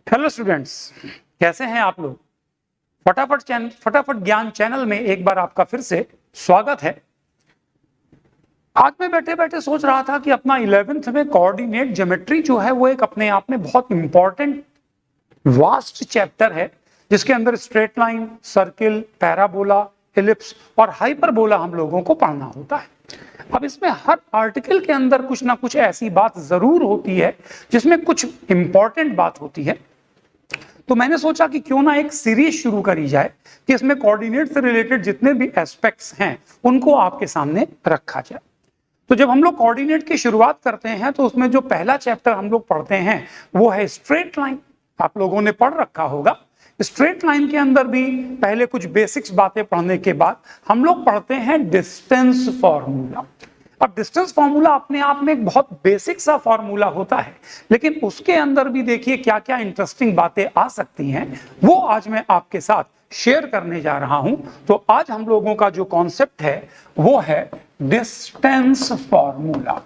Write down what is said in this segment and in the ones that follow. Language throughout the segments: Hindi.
हेलो स्टूडेंट्स, कैसे हैं आप लोग। फटाफट ज्ञान चैनल में एक बार आपका फिर से स्वागत है। आज मैं बैठे बैठे सोच रहा था कि अपना 11th में कोऑर्डिनेट ज्योमेट्री जो है वो एक अपने आप में बहुत इंपॉर्टेंट वास्ट चैप्टर है, जिसके अंदर straight line, circle, parabola, ellipse और हाइपरबोला हम लोगों को पढ़ना होता है। अब इसमें हर आर्टिकल के अंदर कुछ ना कुछ ऐसी बात जरूर होती है जिसमें कुछ इंपॉर्टेंट बात होती है। तो मैंने सोचा कि क्यों ना एक सीरीज शुरू करी जाए कि इसमें कोऑर्डिनेट से रिलेटेड जितने भी एस्पेक्ट्स हैं उनको आपके सामने रखा जाए। तो जब हम लोग कोऑर्डिनेट की शुरुआत करते हैं तो उसमें जो पहला चैप्टर हम लोग पढ़ते हैं वो है स्ट्रेट लाइन। आप लोगों ने पढ़ रखा होगा। स्ट्रेट लाइन के अंदर भी पहले कुछ बेसिक्स बातें पढ़ने के बाद हम लोग पढ़ते हैं डिस्टेंस फॉर्मूला। अब डिस्टेंस फॉर्मूला अपने आप में एक बहुत बेसिक सा फॉर्मूला होता है, लेकिन उसके अंदर भी देखिए क्या क्या इंटरेस्टिंग बातें आ सकती हैं, वो आज मैं आपके साथ शेयर करने जा रहा हूं। तो आज हम लोगों का जो कॉन्सेप्ट है वो है डिस्टेंस फॉर्मूला।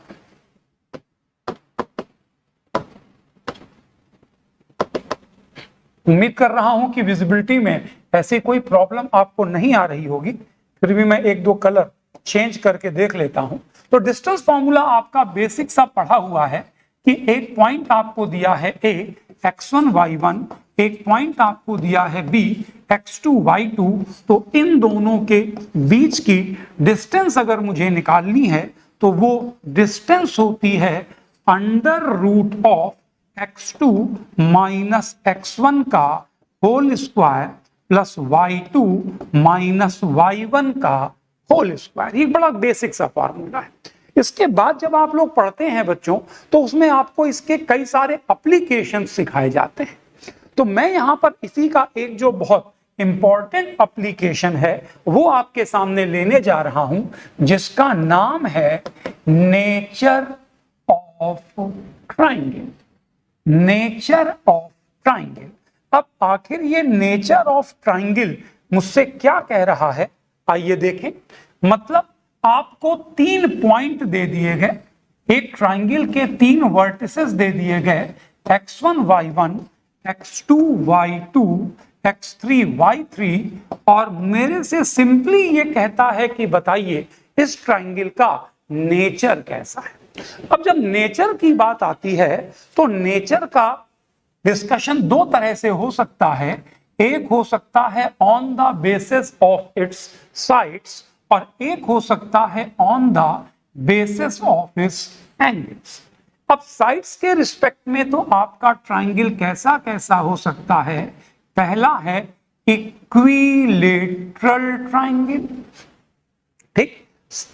उम्मीद कर रहा हूं कि विजिबिलिटी में ऐसी कोई प्रॉब्लम आपको नहीं आ रही होगी, फिर भी मैं एक दो कलर चेंज करके देख लेता हूं। तो डिस्टेंस फॉर्मूला आपका बेसिक सा पढ़ा हुआ है कि एक पॉइंट आपको दिया है a x1 y1, एक पॉइंट आपको दिया है b x2 y2। तो इन दोनों के बीच की डिस्टेंस अगर मुझे निकालनी है तो वो डिस्टेंस होती है under root of x2 minus x1 का whole square plus y2 minus y1 का होल स्क्वायर। ये बड़ा बेसिक सा फॉर्मूला है। इसके बाद जब आप लोग पढ़ते हैं बच्चों तो उसमें आपको इसके कई सारे एप्लीकेशन सिखाए जाते हैं। तो मैं यहां पर इसी का एक जो बहुत इंपॉर्टेंट एप्लीकेशन है वो आपके सामने लेने जा रहा हूं, जिसका नाम है nature of triangle. Nature of triangle. अब आखिर ये नेचर ऑफ ट्राइंगल मुझसे क्या कह रहा है, आइए देखें। मतलब आपको 3 पॉइंट दे दिए गए, एक ट्राइंगल के 3 वर्टिसेस दे दिए गए, x1 y1, x2 y2, x3 y3, और मेरे से सिंपली ये कहता है कि बताइए इस ट्राइंगल का नेचर कैसा है। अब जब नेचर की बात आती है तो नेचर का डिस्कशन 2 तरह से हो सकता है। एक हो सकता है on the basis of its sides और एक हो सकता है on the basis of its angles. अब साइड्स के रिस्पेक्ट में तो आपका ट्राइंगल कैसा कैसा हो सकता है। पहला है इक्विलेटरल ट्राइंगल, ठीक।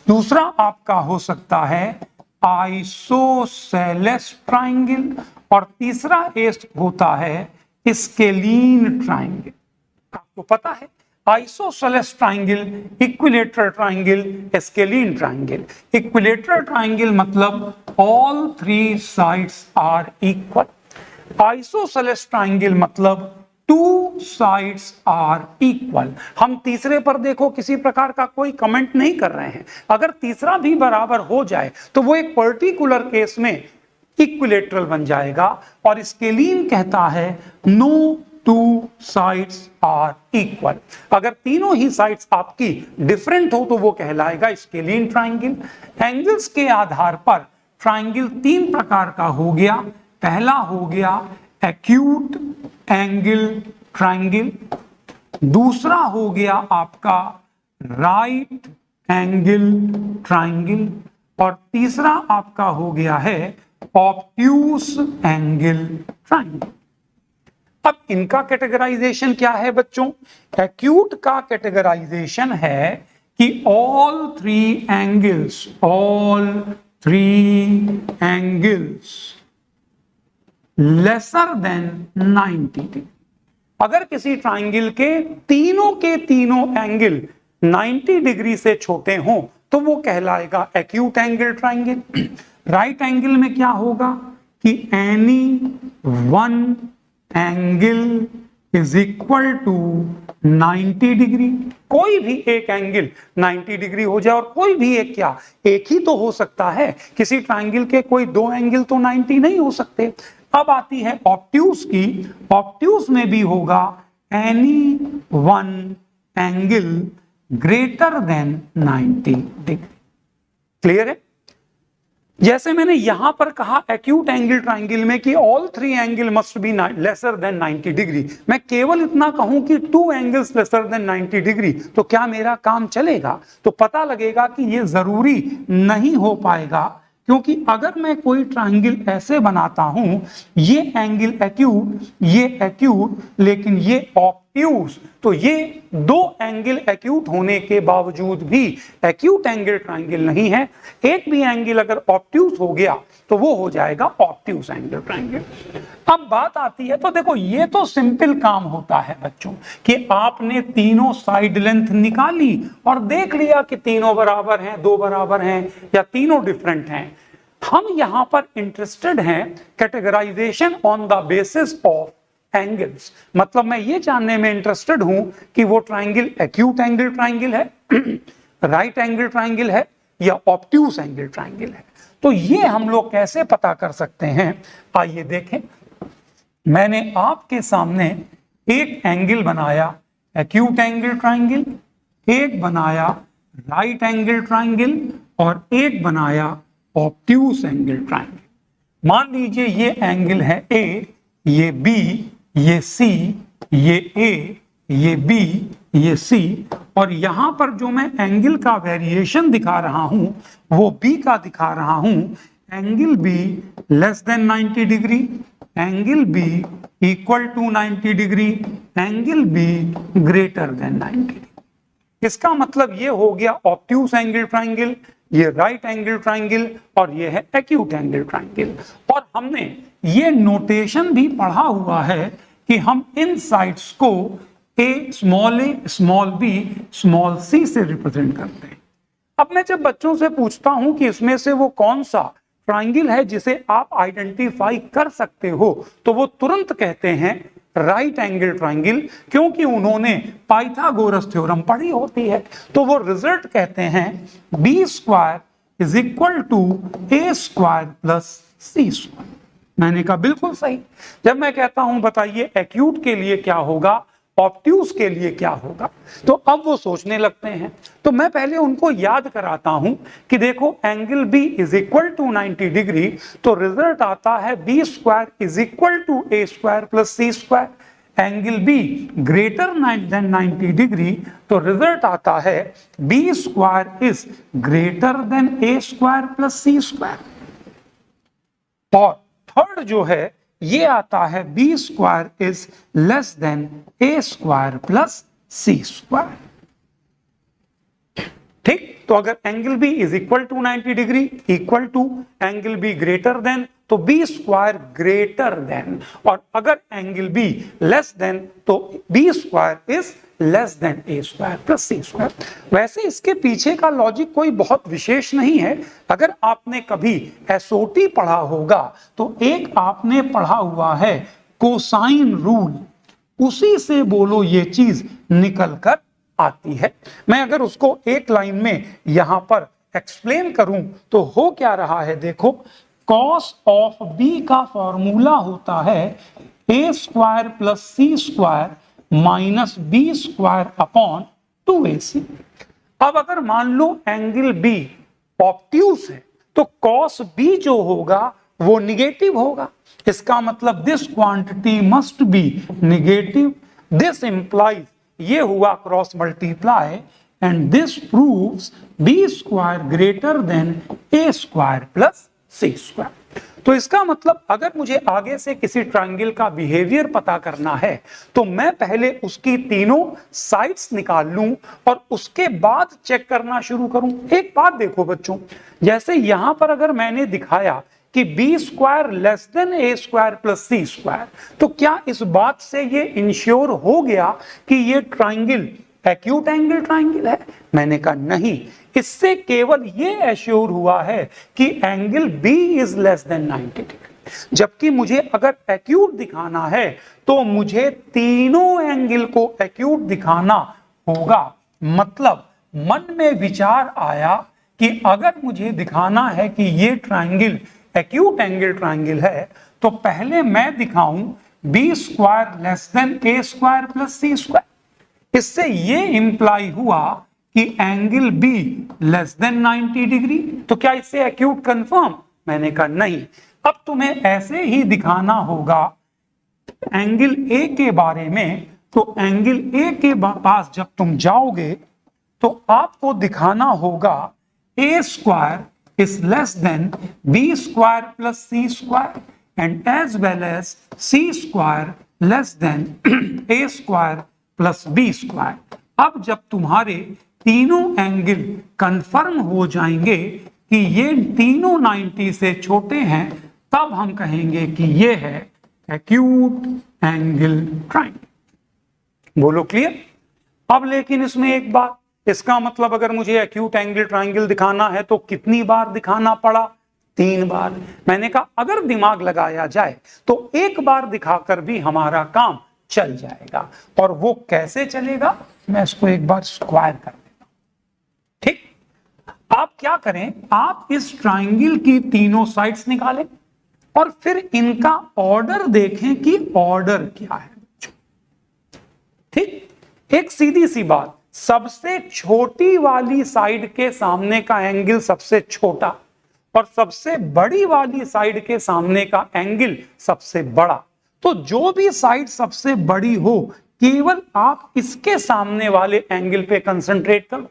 दूसरा आपका हो सकता है आइसोसेलेस ट्राइंगल और तीसरा होता है स्केलीन ट्राइंगल। आपको पता है isosceles triangle, equilateral triangle, scalene triangle. Equilateral triangle मतलब all 3 sides are equal. Isosceles triangle मतलब 2 साइड्स आर इक्वल। हम तीसरे पर देखो किसी प्रकार का कोई कमेंट नहीं कर रहे हैं। अगर तीसरा भी बराबर हो जाए तो वो एक पर्टिकुलर केस में इक्विलेटरल बन जाएगा। और स्केलीन कहता है नो 2 साइड्स आर इक्वल। अगर तीनों ही साइड्स आपकी डिफरेंट हो तो वो कहलाएगा स्केलीन ट्राइंगल। एंगल्स के आधार पर ट्राइंगल 3 प्रकार का हो गया। पहला हो गया एक्यूट एंगल ट्राइंगल, दूसरा हो गया आपका राइट एंगल ट्राइंगल और तीसरा आपका हो गया है ऑब्ट्यूस एंगल ट्राइंगल। अब इनका कैटेगराइजेशन क्या है बच्चों। एक्यूट का कैटेगराइजेशन है कि all 3 angles lesser than 90 degree. अगर किसी ट्राइंगल के तीनों एंगल 90 डिग्री से छोटे हों तो वो कहलाएगा acute angle triangle. Right angle में क्या होगा कि any 1 angle is equal to 90 degree. कोई भी एक एंगल 90 डिग्री हो जाए और कोई भी एक एक ही तो हो सकता है। किसी ट्राइंगल के कोई 2 एंगल तो 90 नहीं हो सकते। अब आती है ऑब्ट्यूज की। ऑब्ट्यूज में भी होगा any one angle greater than 90 degree. Clear है? जैसे मैंने यहां पर कहा एक्यूट एंगल ट्रायंगल में कि all three angle must be lesser than 90 degree, मैं केवल इतना कहूं कि two angles lesser than 90 degree, तो क्या मेरा काम चलेगा? तो पता लगेगा कि ये जरूरी नहीं हो पाएगा, क्योंकि अगर मैं कोई ट्रायंगल ऐसे बनाता हूं, ये एंगल एक्यूट, ये एक्यूट, लेकिन ये ऑब्ट्यूज, तो ये दो एंगल एक्यूट होने के बावजूद भी एक्यूट एंगल ट्रायंगल नहीं है। एक भी एंगल अगर ऑब्ट्यूज हो गया तो वो हो जाएगा ऑब्ट्यूज एंगल ट्रायंगल। अब बात आती है, तो देखो ये तो सिंपल काम होता है बच्चों कि आपने तीनों साइड लेंथ निकाली और देख लिया कि तीनों बराबर हैं, दो बराबर हैं या तीनों डिफरेंट हैं। हम यहां पर इंटरेस्टेड हैं categorisation on the basis of angles, मतलब मैं ये जानने में इंटरेस्टेड हूं कि वो ट्रायंगल एक्यूट एंगल ट्रायंगल है, राइट एंगल ट्रायंगल है या ऑब्ट्यूज एंगल ट्रायंगल है। तो ये हम लोग कैसे पता कर सकते हैं? आइए देखें। मैंने आपके सामने एक एंगल बनाया एक्यूट एंगल ट्रायंगल, एक बनाया राइट एंगल ट्रायंगल और एक बनाया ऑब्ट्यूज एंगल ट्रायंगल। मान लीजिए ये एंगल है ए, ये बी, ये सी, ये ए, ये बी, ये सी, और यहां पर जो मैं एंगल का वेरिएशन दिखा रहा हूं वो बी का दिखा रहा हूं। Angle B less than 90 degree, angle B equal to 90 degree, angle B greater than 90 degree. इसका मतलब ये हो गया ऑब्ट्यूज एंगल ट्रायंगल, ये राइट एंगल ट्रायंगल और ये है एक्यूट एंगल ट्रायंगल। और हमने ये नोटेशन भी पढ़ा हुआ है कि हम इन साइड्स को ए स्मॉल बी स्मॉल सी से रिप्रेजेंट करते हैं। अब मैं जब बच्चों से पूछता हूं कि इसमें से वो कौन सा ट्रायंगल है जिसे आप आइडेंटिफाई कर सकते हो, तो वो तुरंत कहते हैं राइट एंगल ट्रायंगल, क्योंकि उन्होंने पाइथागोरस थ्योरम पढ़ी होती है। तो वो रिजल्ट कहते हैं B square is equal to A square plus C square. मैंने कहा बिल्कुल सही। जब मैं कहता हूं बताइए एक्यूट के लिए क्या होगा, ऑब्ट्यूज के लिए क्या होगा, तो अब वो सोचने लगते हैं। तो मैं पहले उनको याद कराता हूं कि देखो angle B is equal to 90 degree, तो रिजल्ट आता है B square is equal to A square plus C square. Angle B greater than 90 degree, तो रिजल्ट आता है B square is greater than A square plus C square. और थर्ड जो है ये आता है B square is less than A square plus C square. ठीक, तो अगर angle B is equal to 90 degree equal to angle B greater than, तो बी स्क्वायर ग्रेटर देन, और अगर एंगल बी लेस देन तो B square is less than A square plus C square. वैसे इसके पीछे का लॉजिक कोई बहुत विशेष नहीं है। अगर आपने कभी एसओटी पढ़ा होगा तो एक आपने पढ़ा हुआ है कोसाइन रूल, उसी से बोलो ये चीज निकल कर आती है। मैं अगर उसको एक लाइन में यहां पर एक्सप्लेन करूं तो हो क्या रहा है, देखो कॉस ऑफ बी का फॉर्मूला होता है A square plus C square minus B square upon 2ac। अब अगर मान लो एंगल बी ऑब्ट्यूज है तो कॉस बी जो होगा वो निगेटिव होगा। इसका मतलब this quantity must be negative. This implies, ये हुआ cross multiply, and this proves B square greater than A square plus C square. तो इसका मतलब अगर मुझे आगे से किसी ट्रायंगल का बिहेवियर पता करना है तो मैं पहले उसकी तीनों साइड्स निकाल लूं और उसके बाद चेक करना शुरू करूं। एक बात देखो बच्चों, जैसे यहां पर अगर मैंने दिखाया कि B square less than A square plus C square, तो क्या इस बात से ये इंश्योर हो गया कि ये ट्रायंगल एक्यूट एंगल ट्रायंगल है? मैंने कहा नहीं, इससे केवल ये एश्योर हुआ है कि angle B is less than 90 degree. जबकि मुझे अगर एक्यूट दिखाना है तो मुझे तीनों एंगल को एक्यूट दिखाना होगा। मतलब मन में विचार आया कि अगर मुझे दिखाना है कि ये ट्रायंगल एक्यूट एंगल ट्रायंगल है तो पहले मैं दिखाऊं B square less than A square plus C square. इससे ये इंप्लाई हुआ कि angle B less than 90 degree. तो क्या इससे एक्यूट कंफर्म? मैंने कहा नहीं, अब तुम्हें ऐसे ही दिखाना होगा एंगल ए के बारे में। तो एंगल ए के पास जब तुम जाओगे तो आपको दिखाना होगा A square is less than B square plus C square and as well as C square less than A square plus B square. अब जब तुम्हारे तीनों एंगल कंफर्म हो जाएंगे कि ये तीनों 90 से छोटे हैं, तब हम कहेंगे कि ये है एक्यूट एंगल ट्रायंगल। बोलो क्लियर? अब लेकिन इसमें एक बात, इसका मतलब अगर मुझे एक्यूट एंगल ट्रायंगल दिखाना है तो कितनी बार दिखाना पड़ा? 3 बार। मैंने कहा अगर दिमाग लगाया जाए तो एक बार दिखाकर भी हमारा काम चल जाएगा। और वो कैसे चलेगा? मैं इसको एक बार स्क्वायर कर देता हूं। ठीक, आप क्या करें, आप इस ट्रायंगल की तीनों साइड्स निकालें और फिर इनका ऑर्डर देखें कि ऑर्डर क्या है। ठीक, एक सीधी सी बात, सबसे छोटी वाली साइड के सामने का एंगल सबसे छोटा और सबसे बड़ी वाली साइड के सामने का एंगल सबसे बड़ा। तो जो भी साइड सबसे बड़ी हो, केवल आप इसके सामने वाले एंगल पे कंसंट्रेट करो,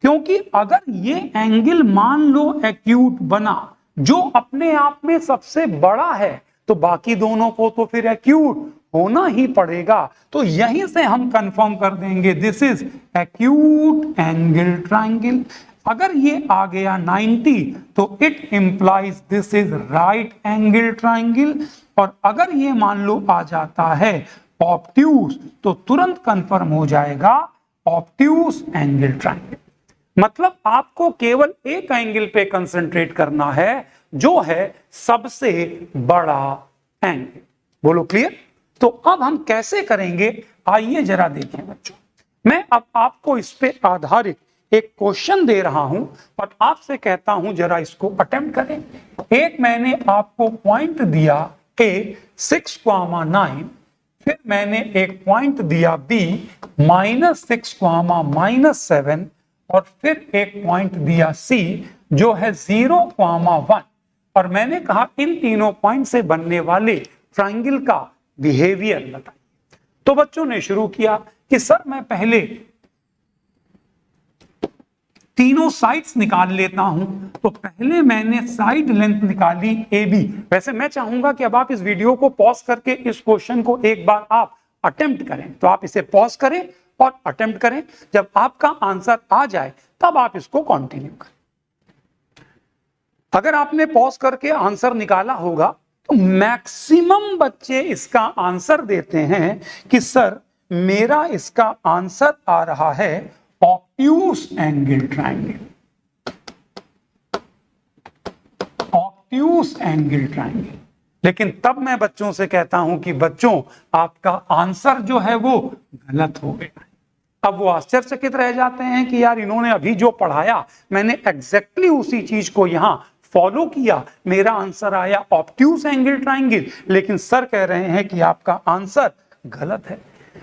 क्योंकि अगर ये एंगल मान लो एक्यूट बना जो अपने आप में सबसे बड़ा है, तो बाकी दोनों को तो फिर एक्यूट होना ही पड़ेगा। तो यहीं से हम कंफर्म कर देंगे this is acute angle triangle. अगर ये आ गया 90 तो it implies this is right angle triangle. और अगर ये मान लो आ जाता है ऑब्ट्यूज तो तुरंत कंफर्म हो जाएगा ऑब्ट्यूज एंगल ट्रायंगल। मतलब आपको केवल एक एंगल पे कंसंट्रेट करना है जो है सबसे बड़ा एंगल। बोलो क्लियर? तो अब हम कैसे करेंगे, आइए जरा देखें बच्चों। मैं अब आपको इस पे आधारित एक क्वेश्चन दे रहा हूं और आपसे कहता हूं जरा इसको अटेम्प्ट करें। एक मैंने आपको पॉइंट दिया ए 6,9, फिर मैंने एक पॉइंट दिया बी -6,-7 और फिर एक पॉइंट दिया सी जो है 0,1 और मैंने कहा इन तीनों पॉइंट से बनने वाले ट्रायंगल का बिहेवियर बताइए। तो बच्चों ने शुरू किया कि सर मैं पहले तीनों साइड्स निकाल लेता हूं। तो पहले मैंने साइड लेंथ निकाली ए बी। वैसे मैं चाहूंगा कि अब आप इस वीडियो को पॉज करके इस क्वेश्चन को एक बार आप अटेम्प्ट करें। तो आप इसे पॉज करें और अटेम्प्ट करें। जब आपका आंसर आ जाए तब आप इसको कंटिन्यू करें। अगर आपने पॉज करके आंसर निकाला होगा तो मैक्सिमम बच्चे इसका आंसर देते हैं कि सर मेरा इसका आंसर आ रहा है obtuse angle triangle. Obtuse angle triangle. लेकिन तब मैं बच्चों से कहता हूं कि बच्चों आपका आंसर जो है वो गलत हो गया। अब वो आश्चर्यचकित रह जाते हैं कि यार इन्होंने अभी जो पढ़ाया मैंने एग्जैक्टली उसी चीज को यहां फॉलो किया, मेरा आंसर आया ऑब्ट्यूज एंगल ट्रायंगल, लेकिन सर कह रहे हैं कि आपका आंसर गलत है।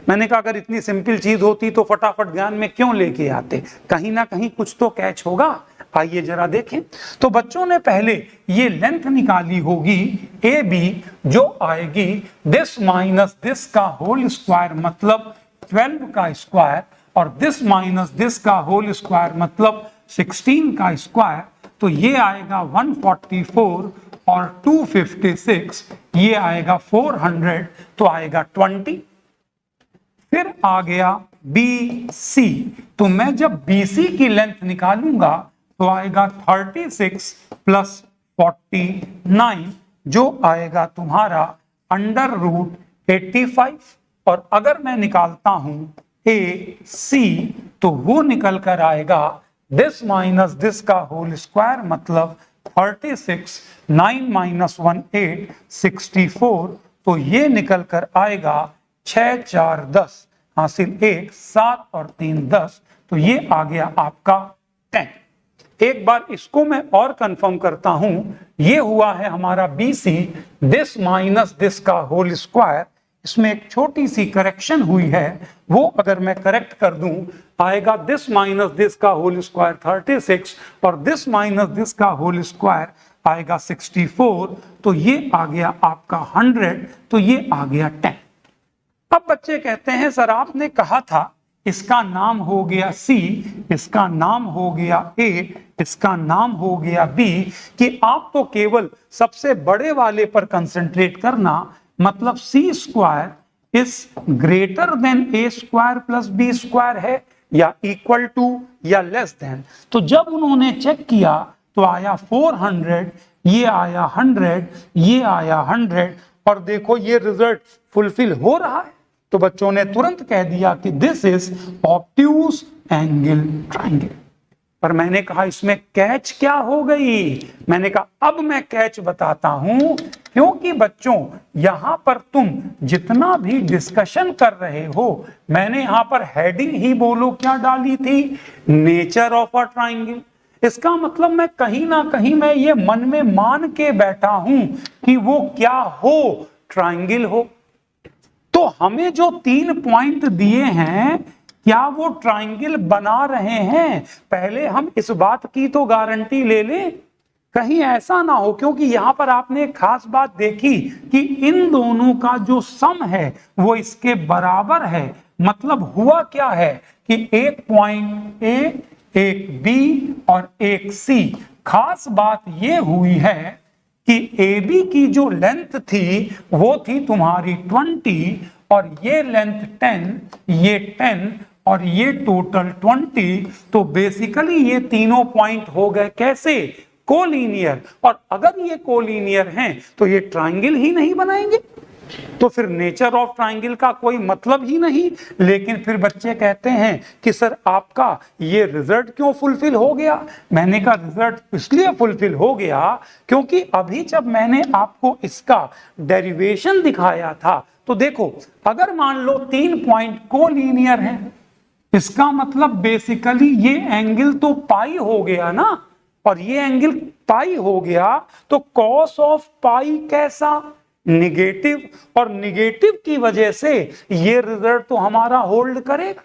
मैंने कहा अगर इतनी सिंपल चीज होती तो फटाफट ज्ञान में क्यों लेके आते, कहीं ना कहीं कुछ तो कैच होगा। आइए जरा देखें। तो बच्चों ने पहले ये लेंथ निकाली होगी ए बी जो आएगी दिस माइनस दिस का होल स्क्वायर मतलब 12 का स्क्वायर और दिस माइनस दिस का होल स्क्वायर मतलब 16 का स्क्वायर। तो ये आएगा 144 और 256, ये आएगा 400 तो आएगा 20। फिर आ गया बी सी। तो मैं जब बी सी की लेंथ निकालूंगा तो आएगा 36 प्लस 49 जो आएगा तुम्हारा √85। और अगर मैं निकालता हूं ए सी तो वो निकल कर आएगा दिस माइनस दिस का होल स्क्वायर मतलब 36, 9 - 1 8, 64। तो ये निकल कर आएगा 6 4 10 हासिल 1 7 और 3 10। तो ये आ गया आपका 10। एक बार इसको मैं और कंफर्म करता हूं, ये हुआ है हमारा BC, दिस माइनस दिस का होल स्क्वायर। इसमें एक छोटी सी करेक्शन हुई है, वो अगर मैं करेक्ट कर दूं, आएगा दिस माइनस दिस का होल स्क्वायर 36 और दिस माइनस दिस का होल स्क्वायर आएगा 64। तो ये आ गया आपका 100, तो ये आ गया 10। अब बच्चे कहते हैं सर आपने कहा था इसका नाम हो गया C, इसका नाम हो गया A, इसका नाम हो गया B, कि आप तो केवल सबसे बड़े वाले पर कंसंट्रेट करना, मतलब C square is greater then A square plus B square है, या इक्वल टू या लेस देन। तो जब उन्होंने चेक किया तो आया 400, ये आया 100, ये आया 100, और देखो ये रिजल्ट फुलफिल हो रहा है। तो बच्चों ने तुरंत कह दिया कि this is obtuse angle triangle. पर मैंने कहा इसमें कैच क्या हो गई? मैंने कहा अब मैं कैच बताता हूं, क्योंकि बच्चों यहां पर तुम जितना भी डिस्कशन कर रहे हो, मैंने यहां पर हेडिंग ही बोलो क्या डाली थी, नेचर ऑफ अ ट्रायंगल। इसका मतलब मैं कहीं ना कहीं मैं ये मन में मान के बैठा हूं कि वो क्या हो, ट्रायंगल हो। तो हमें जो 3 पॉइंट दिए हैं, क्या वो ट्रायंगल बना रहे हैं? पहले हम इस बात की तो गारंटी ले लें, कहीं ऐसा ना हो, क्योंकि यहां पर आपने एक खास बात देखी कि इन दोनों का जो सम है वो इसके बराबर है। मतलब हुआ क्या है कि एक पॉइंट A, एक B और एक C। खास बात ये हुई है कि AB की जो लेंथ थी वो थी तुम्हारी 20, और ये लेंथ 10, ये 10 और ये टोटल 20। तो बेसिकली ये तीनों पॉइंट हो गए कैसे, कोलिनियर। और अगर ये कोलिनियर हैं तो ये ट्रायंगल ही नहीं बनाएंगे, तो फिर नेचर ऑफ ट्रायंगल का कोई मतलब ही नहीं। लेकिन फिर बच्चे कहते हैं कि सर आपका ये रिजल्ट क्यों फुलफिल हो गया? मैंने कहा रिजल्ट इसलिए फुलफिल हो गया क्योंकि अभी जब मैंने आपको इसका डेरिवेशन दिखाया था, तो देखो अगर मान लो 3 पॉइंट कोलिनियर हैं, इसका मतलब बेसिकली ये एंगल तो पाई हो गया ना, और ये एंगल पाई हो गया, तो कॉस ऑफ पाई कैसा, निगेटिव, और निगेटिव की वजह से ये रिजल्ट तो हमारा होल्ड करेगा।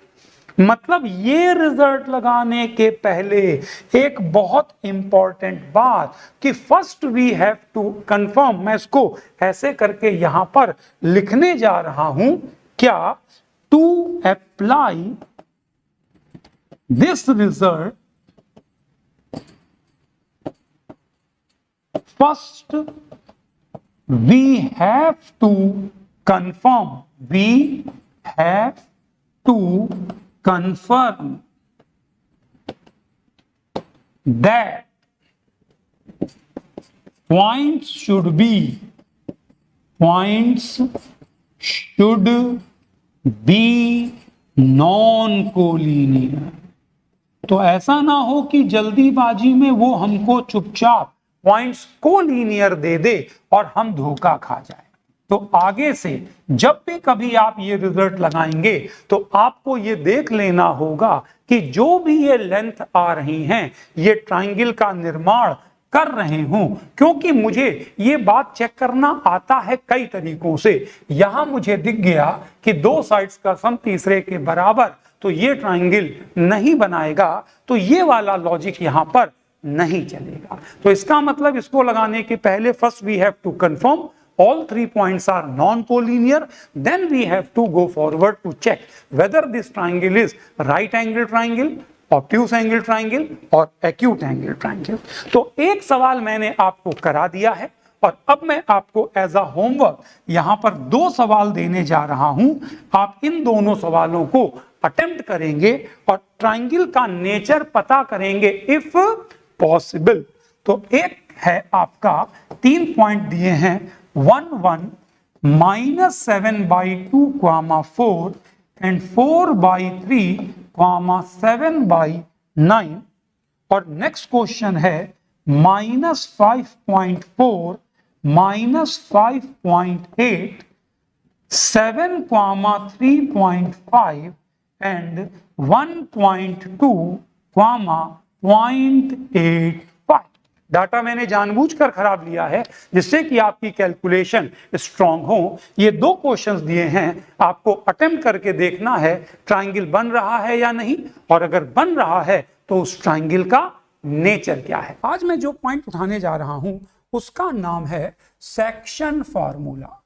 मतलब ये रिजल्ट लगाने के पहले एक बहुत इंपॉर्टेंट बात कि first we have to confirm, मैं इसको ऐसे करके यहां पर लिखने जा रहा हूं, क्या, to apply this result first we have to confirm that points should be non-collinear। तो ऐसा ना हो कि जल्दीबाजी में वो हमको चुपचाप पॉइंट्स कोलिनियर दे दे और हम धोखा खा जाए। तो आगे से जब भी कभी आप ये रिजल्ट लगाएंगे तो आपको ये देख लेना होगा कि जो भी ये लेंथ आ रही हैं ये ट्रायंगल का निर्माण कर रहे हूं, क्योंकि मुझे ये बात चेक करना आता है कई तरीकों से। यहां मुझे दिख गया कि 2 साइड्स का सम तीसरे के बराबर, तो ये ट्रायंगल नहीं बनाएगा, तो ये वाला लॉजिक यहां पर नहीं चलेगा। तो इसका मतलब इसको लगाने के पहले first we have to confirm all 3 points are non-collinear, then we have to go forward to check whether this triangle is right angle triangle, obtuse angle triangle or acute angle triangle। तो एक सवाल मैंने आपको करा दिया है और अब मैं आपको एज अ होमवर्क यहां पर 2 सवाल देने जा रहा हूं। आप इन दोनों सवालों को अटेम्प्ट करेंगे और ट्रायंगल का नेचर पता करेंगे इफ पॉसिबल। तो एक है आपका 3 पॉइंट दिए हैं, 1 1 -7/2, 4 एंड 4/3, 7/9। और नेक्स्ट क्वेश्चन है -5.4, -5.8, 7, 3.5 एंड 1.2, 0.85। डाटा मैंने जानबूझकर खराब लिया है जिससे कि आपकी कैलकुलेशन स्ट्रांग हो। ये दो क्वेश्चंस दिए हैं, आपको अटेम्प्ट करके देखना है ट्रायंगल बन रहा है या नहीं, और अगर बन रहा है तो उस ट्रायंगल का नेचर क्या है। आज मैं जो पॉइंट उठाने जा रहा हूं उसका नाम है सेक्शन फॉर्मूला।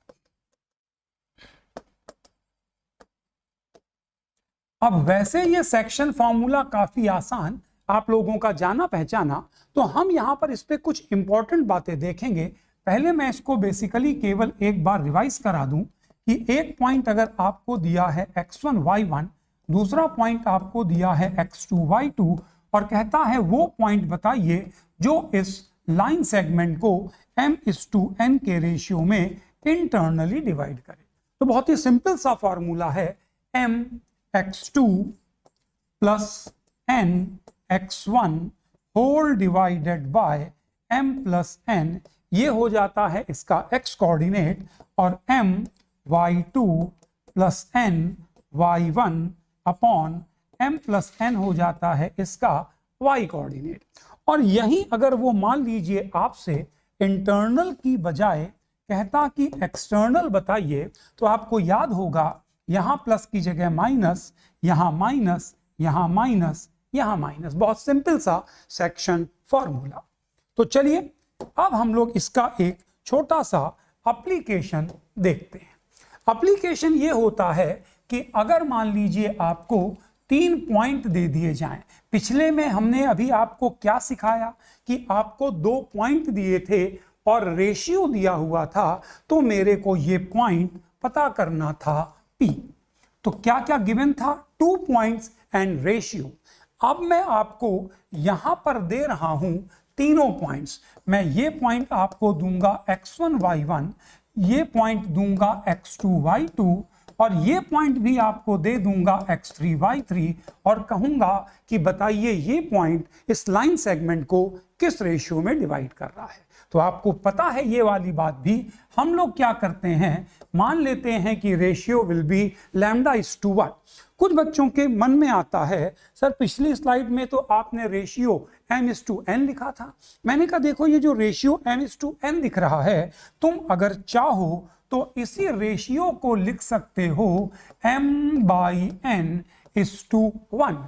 अब वैसे ये सेक्शन फॉर्मूला काफी आसान, आप लोगों का जाना पहचाना, तो हम यहां पर इस पे कुछ इंपॉर्टेंट बातें देखेंगे। पहले मैं इसको बेसिकली केवल एक बार रिवाइज करा दूं कि एक पॉइंट अगर आपको दिया है x1 y1, दूसरा पॉइंट आपको दिया है x2 y2, और कहता है वो पॉइंट बताइए जो इस लाइन सेगमेंट को m:n के रेशियो में इंटरनली डिवाइड करे। तो बहुत ही सिंपल सा फॉर्मूला है, mx2 plus n x1 whole divided by m plus n, ये हो जाता है इसका x कोऑर्डिनेट, और m y2 plus n y1 upon m plus n हो जाता है इसका y कोऑर्डिनेट। और यही अगर वो मान लीजिए आपसे इंटरनल की बजाय कहता कि एक्सटर्नल बताइए, तो आपको याद होगा यहां प्लस की जगह माइनस, यहां माइनस, यहां माइनस, यहां माइनस। बहुत सिंपल सा सेक्शन फॉर्मूला। तो चलिए अब हम लोग इसका एक छोटा सा एप्लीकेशन देखते हैं। एप्लीकेशन ये होता है कि अगर मान लीजिए आपको 3 पॉइंट दे दिए जाएं, पिछले में हमने अभी आपको क्या सिखाया कि आपको 2 पॉइंट दिए थे और रेशियो दिया हुआ था, तो मेरे को ये पॉइंट पता करना था P। तो क्या क्या गिवन था, 2 पॉइंट्स एंड रेशियो। अब मैं आपको यहां पर दे रहा हूं तीनों पॉइंट्स। मैं ये पॉइंट आपको दूंगा x1 y1, ये पॉइंट दूंगा x2 y2, और ये पॉइंट भी आपको दे दूंगा x3 y3, और कहूंगा कि बताइए ये पॉइंट इस लाइन सेगमेंट को किस रेशियो में डिवाइड कर रहा है। तो आपको पता है ये वाली बात भी। हम लोग क्या करते हैं, मान लेते हैं कि रेशियो विल बी λ:1। कुछ बच्चों के मन में आता है, सर पिछली स्लाइड में तो आपने रेशियो m:n लिखा था। मैंने कहा देखो ये जो रेशियो m:n दिख रहा है, तुम अगर चाहो तो इसी रेशियो को लिख सकते हो m/n:1।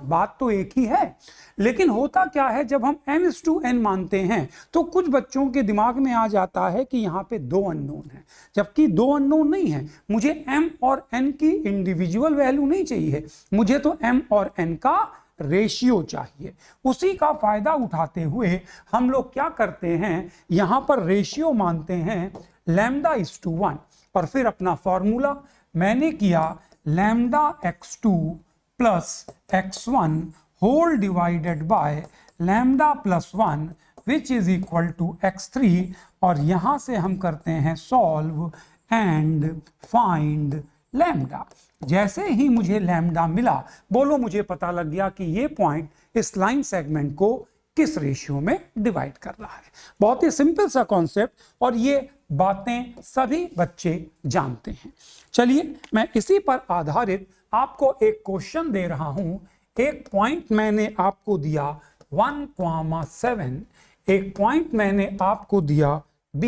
बात तो एक ही है, लेकिन होता क्या है जब हम m:n मानते हैं तो कुछ बच्चों के दिमाग में आ जाता है कि यहाँ पे 2 अननोन है, जबकि 2 अननोन नहीं है। मुझे m और n की इंडिविजुअल वैल्यू नहीं चाहिए, मुझे तो m और n का रेशियो चाहिए। उसी का फायदा उठाते हुए हम लोग क्या करते हैं, यहां पर रेशियो मानते हैं λ:1, और फिर अपना फॉर्मूला मैंने किया λ:x2 plus x1 whole divided by λ+1 which is equal to x3, और यहां से हम करते हैं सॉल्व एंड फाइंड लैम्डा। जैसे ही मुझे लैम्डा मिला, बोलो मुझे पता लग गया कि ये पॉइंट इस लाइन सेगमेंट को किस रेशियो में डिवाइड कर रहा है। बहुत ही सिंपल सा कॉन्सेप्ट, और ये बातें सभी बच्चे जानते हैं। चलिए मैं इसी पर आधारित आपको एक क्वेश्चन दे रहा हूं। एक पॉइंट मैंने आपको दिया 1,7, एक पॉइंट मैंने आपको दिया B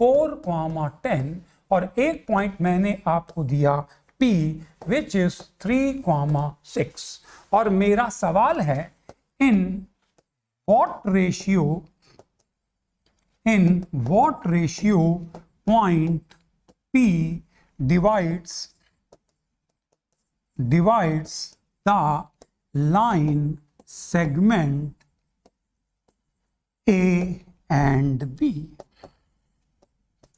4,10, और एक पॉइंट मैंने आपको दिया P विच इज 3,6। और मेरा सवाल है इन what ratio point P divides the line segment A and B।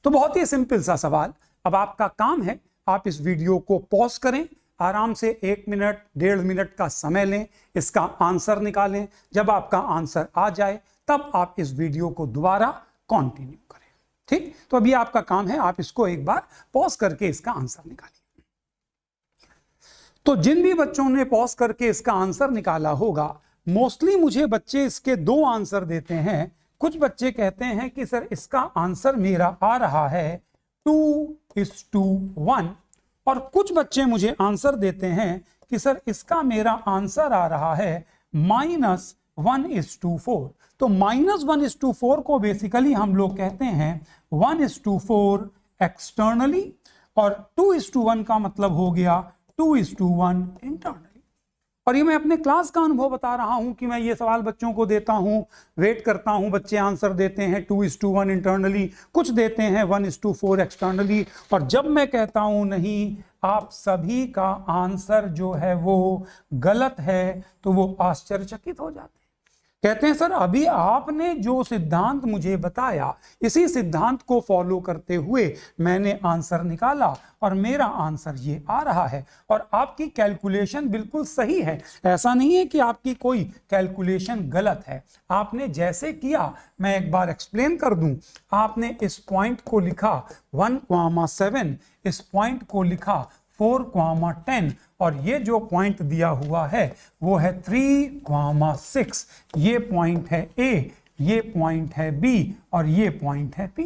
तो बहुत ही सिंपल सा सवाल। अब आपका काम है, आप इस वीडियो को पॉज करें, आराम से 1 मिनट 1.5 मिनट का समय लें, इसका आंसर निकालें। जब आपका आंसर आ जाए तब आप इस वीडियो को दोबारा कंटिन्यू करें। ठीक, तो अभी आपका काम है, आप इसको एक बार पॉज करके इसका आंसर निकालिए। तो जिन भी बच्चों ने पॉज करके इसका आंसर निकाला होगा, मोस्टली मुझे बच्चे इसके 2 आंसर देते हैं। कुछ बच्चे कहते हैं कि सर इसका आंसर मेरा आ रहा है 2:1, और कुछ बच्चे मुझे आंसर देते हैं कि सर इसका मेरा आंसर आ रहा है 1:4। तो -1:4 को बेसिकली हम लोग कहते हैं 1:4 एक्सटर्नली, और 2:1 का मतलब हो गया 2:1 इंटरनली। और ये मैं अपने क्लास का अनुभव बता रहा हूं कि मैं ये सवाल बच्चों को देता हूं, वेट करता हूं, बच्चे आंसर देते हैं 2:1 इंटरनली, कुछ देते हैं 1:4 एक्सटर्नली, और जब मैं कहता हूं नहीं आप सभी का आंसर जो है वो गलत है, तो वो आश्चर्यचकित हो जाते हैं। कहते हैं सर अभी आपने जो सिद्धांत मुझे बताया, इसी सिद्धांत को फॉलो करते हुए मैंने आंसर निकाला और मेरा आंसर ये आ रहा है, और आपकी कैलकुलेशन बिल्कुल सही है। ऐसा नहीं है कि आपकी कोई कैलकुलेशन गलत है। आपने जैसे किया, मैं एक बार एक्सप्लेन कर दूं। आपने इस पॉइंट को लिखा 1,7, इस पॉइंट को लिखा 4,10, और ये जो पॉइंट दिया हुआ है वो है 3,6। ये पॉइंट है ए, ये पॉइंट है बी, और ये पॉइंट है पी।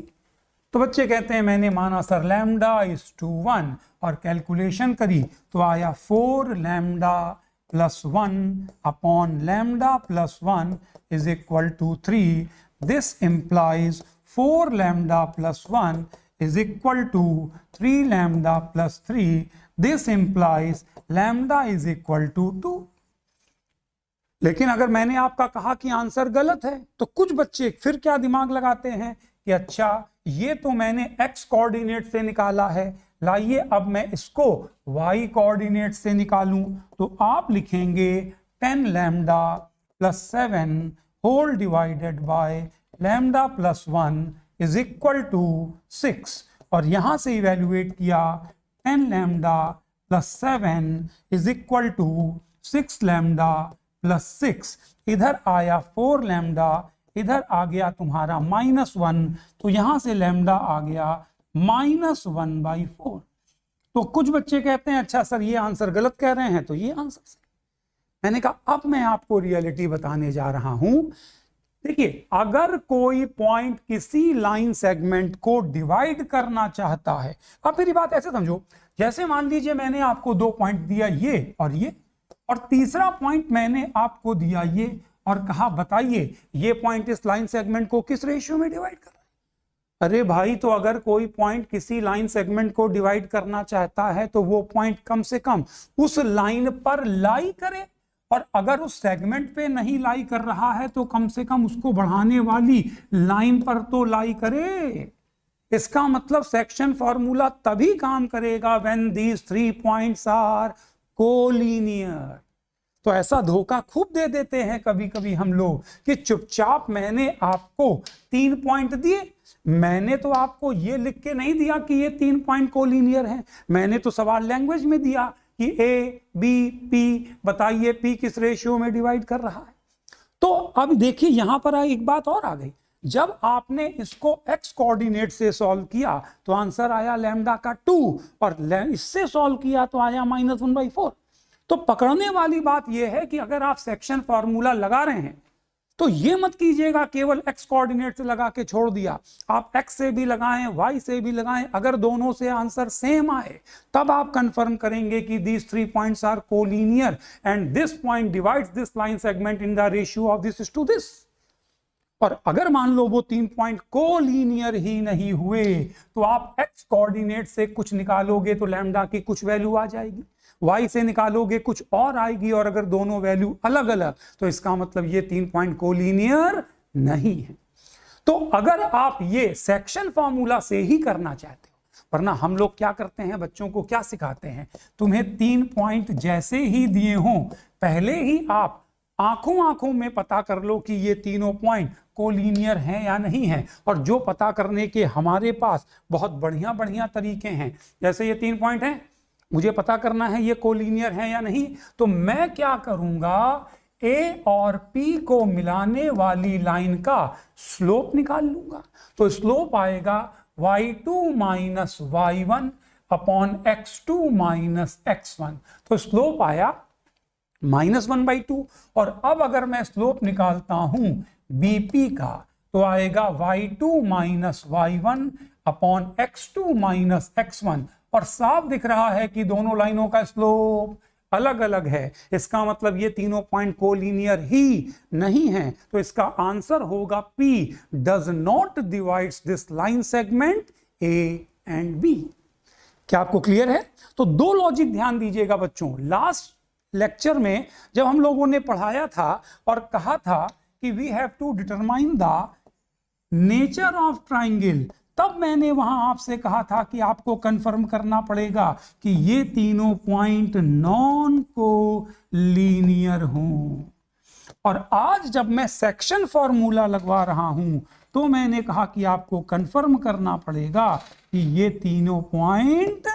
तो बच्चे कहते हैं मैंने माना सर λ=1 और कैलकुलेशन करी तो आया 4λ+1 upon λ+1 is equal to 3। This implies 4λ+1 is equal to 3λ+3. This implies lambda is equal to 2. लेकिन अगर मैंने आपका कहा कि आंसर गलत है, तो कुछ बच्चे फिर क्या दिमाग लगाते हैं कि अच्छा ये तो मैंने x कोऑर्डिनेट से निकाला है, लाइए अब मैं इसको y कोऑर्डिनेट से निकालूं। तो आप लिखेंगे 10λ+7 whole divided by λ+1 is equal to 6, और यहां से इवेल्युएट किया 10λ+7 इज इक्वल टू 6λ+6। इधर आया 4λ, इधर आ गया तुम्हारा -1, तो यहां से लैम्डा आ गया -1/4। तो कुछ बच्चे कहते हैं अच्छा सर ये आंसर गलत कह रहे हैं, तो ये आंसर सही। मैंने कहा अब मैं आपको रियलिटी बताने जा रहा हूं। देखिए अगर कोई पॉइंट किसी लाइन सेगमेंट को डिवाइड करना चाहता है, अब मेरी बात ऐसे समझो, जैसे मान लीजिए मैंने आपको 2 पॉइंट दिया ये, और तीसरा पॉइंट मैंने आपको दिया ये, और कहा बताइए ये पॉइंट इस लाइन सेगमेंट को किस रेशियो में डिवाइड कर रहा है। अरे भाई तो अगर कोई पॉइंट किसी लाइन सेगमेंट को डिवाइड करना चाहता है तो वो पॉइंट कम से कम उस लाइन पर लाई करे, और अगर उस सेगमेंट पे नहीं लाई कर रहा है तो कम से कम उसको बढ़ाने वाली लाइन पर तो लाई करे। इसका मतलब सेक्शन फॉर्मूला तभी काम करेगा when these 3 points are collinear. तो ऐसा धोखा खूब दे देते हैं कभी कभी हम लोग कि चुपचाप मैंने आपको 3 पॉइंट दिए, मैंने तो आपको ये लिख के नहीं दिया कि ये 3 पॉइंट कोलिनियर हैं, मैंने तो सवाल लैंग्वेज में दिया कि ए बी पी, बताइए पी किस रेशियो में डिवाइड कर रहा है। तो अब देखिए यहां पर एक बात और आ गई, जब आपने इसको x कोऑर्डिनेट से सॉल्व किया तो आंसर आया लैम्डा का 2, और इससे सॉल्व किया तो आया -1/4। तो पकड़ने वाली बात यह है कि अगर आप सेक्शन फॉर्मूला लगा रहे हैं तो ये मत कीजिएगा केवल x कोऑर्डिनेट से लगा के छोड़ दिया, आप x से भी लगाएं y से भी लगाएं, अगर दोनों से आंसर सेम आए तब आप कंफर्म करेंगे कि these 3 points are collinear and this point divides this line segment in the ratio of this is to this। और अगर मान लो वो 3 पॉइंट कोलिनियर ही नहीं हुए तो आप x कोऑर्डिनेट से कुछ निकालोगे तो लैम्डा की कुछ वैल्यू आ जाएगी, y से निकालोगे कुछ और आएगी, और अगर दोनों वैल्यू अलग अलग तो इसका मतलब ये 3 पॉइंट कोलिनियर नहीं है। तो अगर आप ये सेक्शन फॉर्मूला से ही करना चाहते हो, वरना हम लोग क्या करते हैं, बच्चों को क्या सिखाते हैं, तुम्हें 3 पॉइंट जैसे ही दिए हों पहले ही आप आंखों में पता कर लो कि ये तीनों पॉइंट कोलिनियर हैं या नहीं हैं। और जो पता करने के हमारे पास बहुत बढ़िया तरीके हैं, जैसे ये 3 पॉइंट हैं, मुझे पता करना है ये कोलिनियर है या नहीं, तो मैं क्या करूंगा, ए और पी को मिलाने वाली लाइन का स्लोप निकाल लूंगा। तो स्लोप आएगा y2 minus y1 upon x2 minus x1। तो स्लोप आया -1/2। और अब अगर मैं स्लोप निकालता हूं बीपी का तो आएगा y2 minus y1 upon x2 minus x1। और साफ दिख रहा है कि दोनों लाइनों का स्लोप अलग अलग है, इसका मतलब ये तीनों पॉइंट कोलिनियर ही नहीं है। तो इसका आंसर होगा P does not divides this line segment A and B। क्या आपको क्लियर है? तो दो लॉजिक ध्यान दीजिएगा बच्चों। लास्ट लेक्चर में जब हम लोगों ने पढ़ाया था और कहा था कि we have to determine the nature of triangle, तब मैंने वहां आपसे कहा था कि आपको कंफर्म करना पड़ेगा कि ये तीनों पॉइंट नॉन कोलिनियर हों। और आज जब मैं सेक्शन फॉर्मूला लगवा रहा हूं तो मैंने कहा कि आपको कंफर्म करना पड़ेगा कि ये तीनों पॉइंट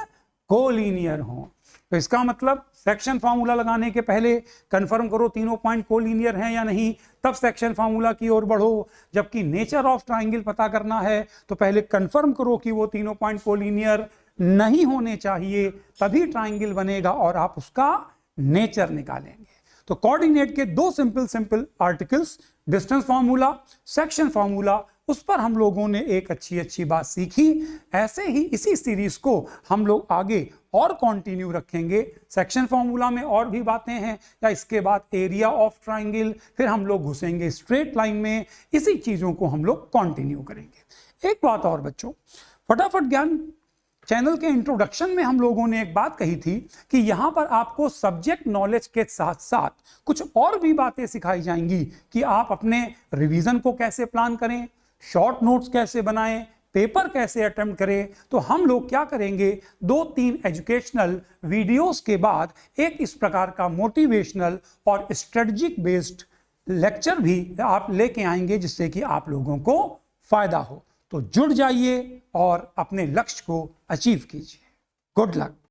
कोलिनियर हों। तो इसका मतलब सेक्शन फार्मूला लगाने के पहले कंफर्म करो तीनों पॉइंट कोलिनियर हैं या नहीं, तब सेक्शन फार्मूला की ओर बढ़ो। जबकि नेचर ऑफ ट्राइंगल पता करना है तो पहले कंफर्म करो कि वो तीनों पॉइंट कोलिनियर नहीं होने चाहिए, तभी ट्राइंगल बनेगा और आप उसका नेचर निकालेंगे। तो कोऑर्डिनेट के दो simple articles, distance formula, section formula, उस पर हम लोगों ने एक अच्छी बात सीखी। ऐसे ही इसी सीरीज को हम लोग आगे और कंटिन्यू रखेंगे। सेक्शन फार्मूला में और भी बातें हैं, या इसके बाद एरिया ऑफ ट्राइंगल, फिर हम लोग घुसेंगे स्ट्रेट लाइन में। इसी चीजों को हम लोग कंटिन्यू करेंगे। एक बात और बच्चों, फटाफट ज्ञान चैनल के इंट्रोडक्शन में हम लोगों ने एक बात कही थी कि यहां पर आपको सब्जेक्ट नॉलेज के साथ साथ कुछ और भी बातें सिखाई जाएंगी कि आप अपने रिवीजन को कैसे प्लान करें, शॉर्ट नोट्स कैसे बनाएं, पेपर कैसे अटेम्प्ट करें। तो हम लोग क्या करेंगे, 2-3 एजुकेशनल वीडियोस के बाद एक इस प्रकार का मोटिवेशनल और स्ट्रेटजिक बेस्ड लेक्चर भी आप लेके आएंगे, जिससे कि आप लोगों को फायदा हो। तो जुड़ जाइए और अपने लक्ष्य को अचीव कीजिए। Good luck.